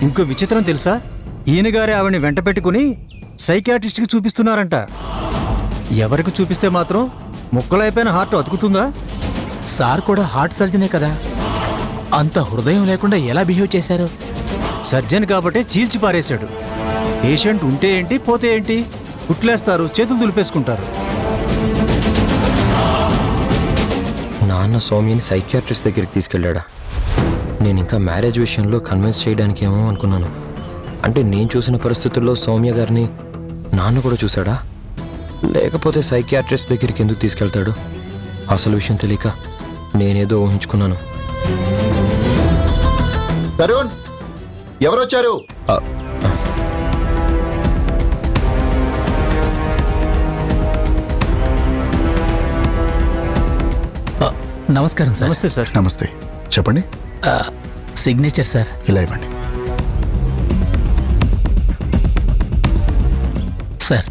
ఇంకో విచిత్రం తెలుసా? ఈయనగారే ఆవిడని వెంట పెట్టుకుని సైకియాట్రిస్ట్కి చూపిస్తున్నారంట. ఎవరికి చూపిస్తే మాత్రం ముక్కలైపోయిన హార్ట్ అతుకుతుందా? సార్ కూడా హార్ట్ సర్జనే కదా, అంత హృదయం లేకుండా ఎలా బిహేవ్ చేశారు? సర్జన్ కాబట్టే చీల్చి పారేశాడు. పేషెంట్ ఉంటే ఏంటి, పోతే ఏంటి, కుట్లేస్తారు, చేతులు దులిపేసుకుంటారు. నాన్న సౌమ్యని సైకియాట్రిస్ట్ దగ్గరికి తీసుకెళ్ళాడా? నేను ఇంకా మ్యారేజ్ విషయంలో కన్విన్స్ చేయడానికి ఏమో అనుకున్నాను. అంటే నేను చూసిన పరిస్థితుల్లో సౌమ్య గారిని నాన్న కూడా చూశాడా? లేకపోతే సైకియాట్రిస్ట్ దగ్గరికి ఎందుకు తీసుకెళ్తాడు? అసలు విషయం తెలియక నేనేదో ఊహించుకున్నాను. తరుణ్, ఎవరొచ్చారు? నమస్కారం సార్. నమస్తే సార్. నమస్తే, చెప్పండి. Signature sir. ఇలా ఇవ్వండి. సార్,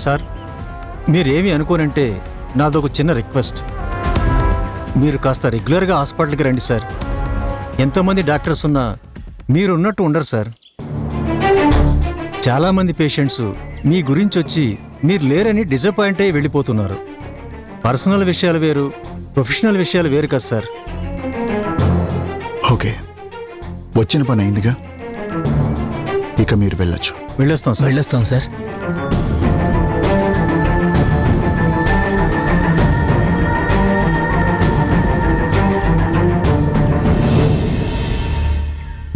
సార్, మీరేమి అనుకోనంటే నాదొక చిన్న రిక్వెస్ట్. మీరు కాస్త రెగ్యులర్గా హాస్పిటల్కి రండి సార్. ఎంతోమంది డాక్టర్స్ ఉన్నా మీరున్నట్టు ఉండరు సార్. చాలామంది పేషెంట్స్ మీ గురించి వచ్చి మీరు లేరని డిసప్పాయింట్ అయ్యి వెళ్ళిపోతున్నారు. పర్సనల్ విషయాలు వేరు, ప్రొఫెషనల్ విషయాలు వేరు కదా సార్. ఓకే, వచ్చిన పని అయిందిగా, ఇక మీరు వెళ్ళొచ్చు. వెళ్ళొస్తాం సార్. వెళ్ళొస్తాం సార్.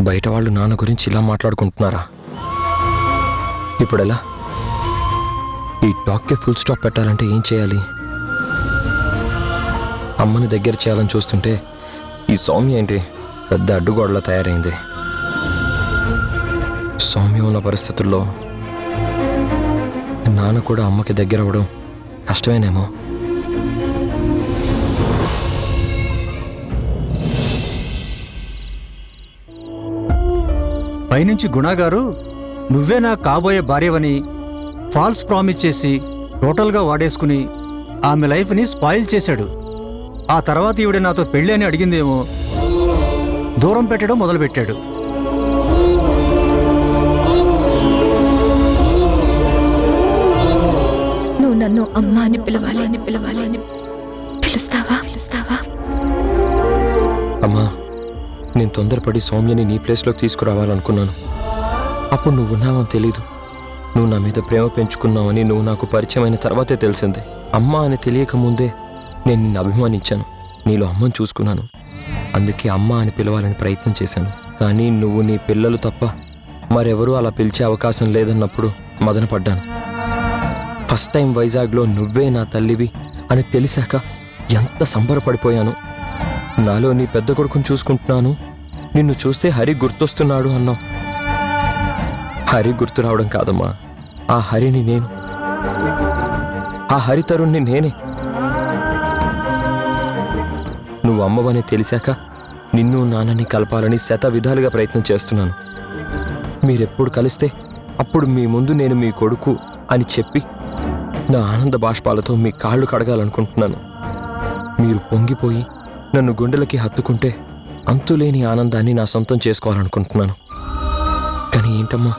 బయట వాళ్ళు నాన్న గురించి ఇలా మాట్లాడుకుంటున్నారా? ఇప్పుడెలా? ఈ టాక్కి ఫుల్ స్టాప్ పెట్టాలంటే ఏం చేయాలి? అమ్మని దగ్గర చేయాలని చూస్తుంటే ఈ సౌమ్య ఏంటి పెద్ద అడ్డుగోడలా తయారైంది. సౌమ్య ఉన్న పరిస్థితుల్లో నాన్న కూడా అమ్మకి దగ్గర అవ్వడం కష్టమేనేమో. పైనుంచి గుణాగారు నువ్వే నా కాబోయే భార్యవని ఫాల్స్ ప్రామిస్ చేసి టోటల్గా వాడేసుకుని ఆమె లైఫ్ని స్పాయిల్ చేశాడు. ఆ తర్వాత ఈవిడ నాతో పెళ్ళి అని అడిగిందేమో, దూరం పెట్టడం మొదలుపెట్టాడు. నువ్వు నన్ను అమ్మ అని పిలవాలి. పిలుస్తావా? అమ్మా, నేను తొందరపడి సౌమ్యని నీ ప్లేస్లోకి తీసుకురావాలనుకున్నాను. అప్పుడు నువ్వు ఉన్నావని తెలీదు. నువ్వు నా మీద ప్రేమ పెంచుకున్నావని నువ్వు నాకు పరిచయమైన తర్వాతే తెలిసింది. అమ్మ అని తెలియక ముందే నేను నిన్ను అభిమానించాను. నీలో అమ్మని చూసుకున్నాను. అందుకే అమ్మ అని పిలవాలని ప్రయత్నం చేశాను. కానీ నువ్వు నీ పిల్లలు తప్ప మరెవరూ అలా పిలిచే అవకాశం లేదన్నప్పుడు మదనపడ్డాను. ఫస్ట్ టైం వైజాగ్లో నువ్వే నా తల్లివి అని తెలిసాక ఎంత సంబరపడిపోయాను. నాలో నీ పెద్ద కొడుకుని చూసుకుంటున్నాను, నిన్ను చూస్తే హరి గుర్తొస్తున్నాడు అన్నావు. హరి గుర్తు రావడం కాదమ్మా, ఆ హరిని నేను, ఆ హరితరుణ్ణి నేనే. నువ్వు అమ్మవని తెలిసాక నిన్ను నాన్నని కలపాలని శత విధాలుగా ప్రయత్నం చేస్తున్నాను. మీరెప్పుడు కలిస్తే అప్పుడు మీ ముందు నేను మీ కొడుకు అని చెప్పి నా ఆనంద బాష్పాలతో మీ కాళ్ళు కడగాలనుకుంటున్నాను. మీరు పొంగిపోయి నన్ను గుండెలకి హత్తుకుంటే అంతులేని ఆనందాన్ని నా సొంతం చేసుకోవాలనుకుంటున్నాను. కానీ ఏంటమ్మా,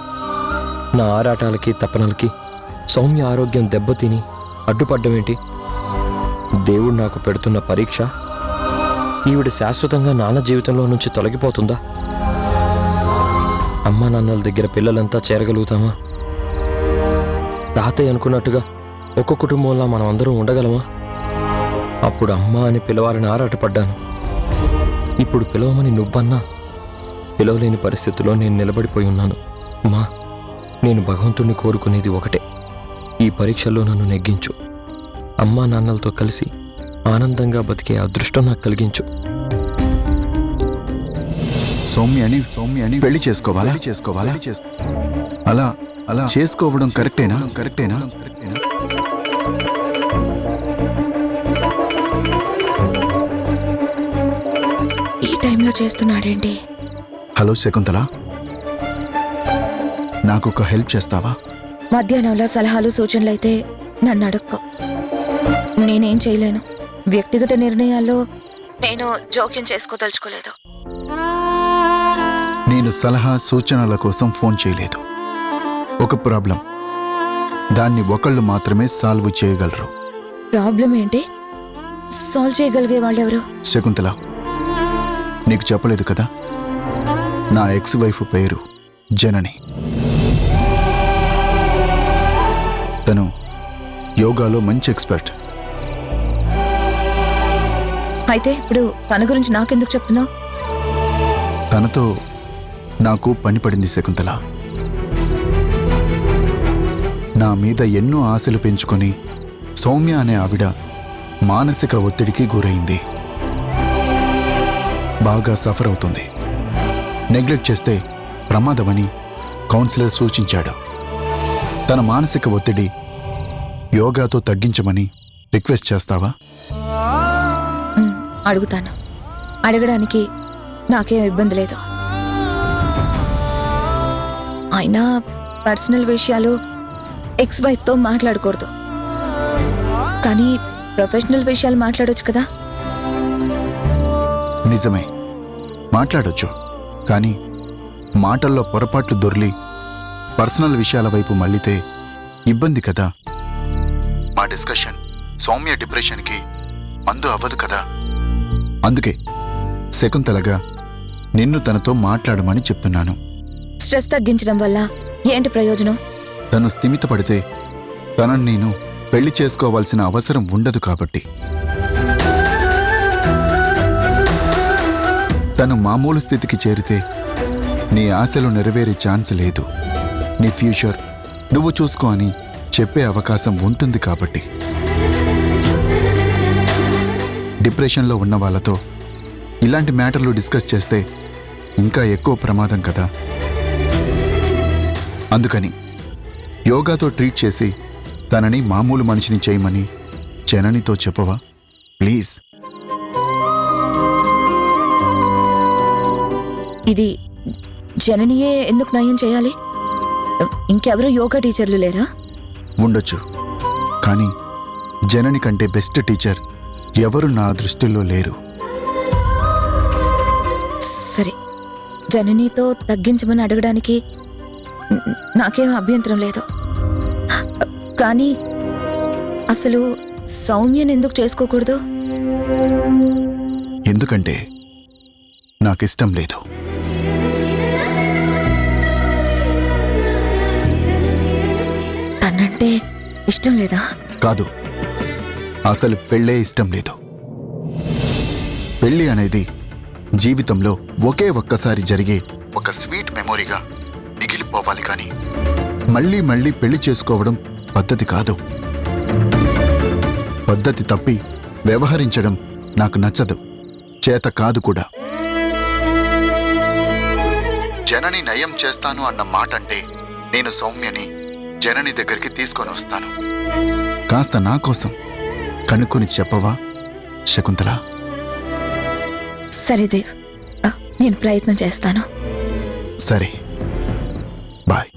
నా ఆరాటాలకి తపనలకి సౌమ్య ఆరోగ్యం దెబ్బతిని అడ్డుపడ్డం ఏంటి? దేవుడు నాకు పెడుతున్న పరీక్ష. ఈవిడ శాశ్వతంగా నాన్న జీవితంలో నుంచి తొలగిపోతుందా? అమ్మా నాన్నల దగ్గర పిల్లలంతా చేరగలుగుతామా? తాతయ్య అనుకున్నట్టుగా ఒక్క కుటుంబంలో మనం అందరం ఉండగలమా? అప్పుడు అమ్మ అని పిలవాలని ఆరాటపడ్డాను. ఇప్పుడు పిలవమని నువ్వన్నా పిలవలేని పరిస్థితిలో నేను నిలబడిపోయి ఉన్నాను. మా, నేను భగవంతుణ్ణి కోరుకునేది ఒకటే, ఈ పరీక్షల్లో నన్ను నెగ్గించు. అమ్మా నాన్నలతో కలిసి ఆనందంగా బతికే అదృష్టం నాకు కలిగించు. సౌమ్యని పెళ్లి చేసుకోవాలా? అలా చేసుకోవడం కరెక్టేనా? ఈ టైంలో చేస్తున్నాడేంటి? హలో శకుంతల, నాకు ఒక హెల్ప్ చేస్తావా? మధ్యాహ్నంలో సలహాలు సూచనలైతే నన్ను అడుక్కో. నేనేం చేయలేను. వ్యక్తిగత నిర్ణయాల్లో నేను జోక్యం చేసుకోదలుచుకోలేదు. నేను సలహా సూచనల కోసం ఫోన్ చేయలేదు. ఒక ప్రాబ్లం, దాన్ని ఒకళ్ళు మాత్రమే సాల్వ్ చేయగలరు. ప్రాబ్లం ఏంటి? సాల్వ్ చేయగలిగే వాళ్ళెవరు? శకుంతల, నీకు చెప్పలేదు కదా, నా ఎక్స్ వైఫ్ పేరు జనని. తను యోగాలో మంచి ఎక్స్పర్ట్. అయితే ఇప్పుడు తన గురించి నాకెందుకు చెప్తున్నావు? తనతో నాకు పని పడింది శకుంతల. నా మీద ఎన్నో ఆశలు పెంచుకొని సౌమ్య అనే ఆవిడ మానసిక ఒత్తిడికి గురైంది. బాగా సఫర్ అవుతుంది. నెగ్లెక్ట్ చేస్తే ప్రమాదమని కౌన్సిలర్ సూచించాడు. తన మానసిక ఒత్తిడి యోగాతో తగ్గించమని రిక్వెస్ట్ చేస్తావా? అడుగుతాను. అడగడానికి నాకేం ఇబ్బంది లేదు. అయినా పర్సనల్ విషయాలు ఎక్స్ వైఫ్తో మాట్లాడకూడదు. కానీ ప్రొఫెషనల్ విషయాలు మాట్లాడొచ్చు కదా? నిజమే, మాట్లాడొచ్చు. కానీ మాటల్లో పొరపాట్లు దొర్లి పర్సనల్ విషయాల వైపు మళ్ళితే ఇబ్బంది కదా. మా డిస్కషన్ సౌమ్య డిప్రెషన్కి మందు అవ్వదు కదా. అందుకే శకుంతలగా నిన్ను తనతో మాట్లాడమని చెప్తున్నాను. స్ట్రెస్ తగ్గించడం వల్ల ఏంటి ప్రయోజనం? తను స్థిమితపడితే తనని నేను పెళ్లి చేసుకోవాల్సిన అవసరం ఉండదు కాబట్టి. తను మామూలు స్థితికి చేరితే నీ ఆశలు నెరవేరే ఛాన్స్ లేదు. నీ ఫ్యూచర్ నువ్వు చూసుకో అని చెప్పే అవకాశం ఉంటుంది కాబట్టి. డిప్రెషన్లో ఉన్న వాళ్ళతో ఇలాంటి మ్యాటర్లు డిస్కస్ చేస్తే ఇంకా ఎక్కువ ప్రమాదం కదా. అందుకని యోగాతో ట్రీట్ చేసి తనని మామూలు మనిషిని చేయమని జననితో చెప్పవా ప్లీజ్? ఇది జననియే ఎందుకు నయం చేయాలి? ఇంకెవరు యోగా టీచర్లు లేరా? ఉండొచ్చు, కానీ జనని కంటే బెస్ట్ టీచర్ ఎవరు నా దృష్టిలో లేరు. సరే, జననితో తగ్గించమని అడగడానికి నాకేం అభ్యంతరం లేదు. కానీ అసలు సౌమ్యను ఎందుకు చేసుకోకూడదు? ఎందుకంటే నాకిష్టం లేదు. తనంటే ఇష్టం లేదా? కాదు, అసలు పెళ్ళే ఇష్టం లేదు. పెళ్ళి అనేది జీవితంలో ఒకే ఒక్కసారి జరిగే ఒక స్వీట్ మెమొరీగా మిగిలిపోవాలి, కానీ మళ్ళీ మళ్ళీ పెళ్లి చేసుకోవడం పద్ధతి కాదు. పద్ధతి తప్పి వ్యవహరించడం నాకు నచ్చదు, చేత కాదు కూడా. జనని నయం చేస్తాను అన్న మాట అంటే నేను సౌమ్యని జనని దగ్గరికి తీసుకొని వస్తాను. కాస్త నా కోసం కనుక్కొని చెప్పవా శకుంతల? సరే దేవ్, నేను ప్రయత్నం చేస్తాను. సరే, బాయ్.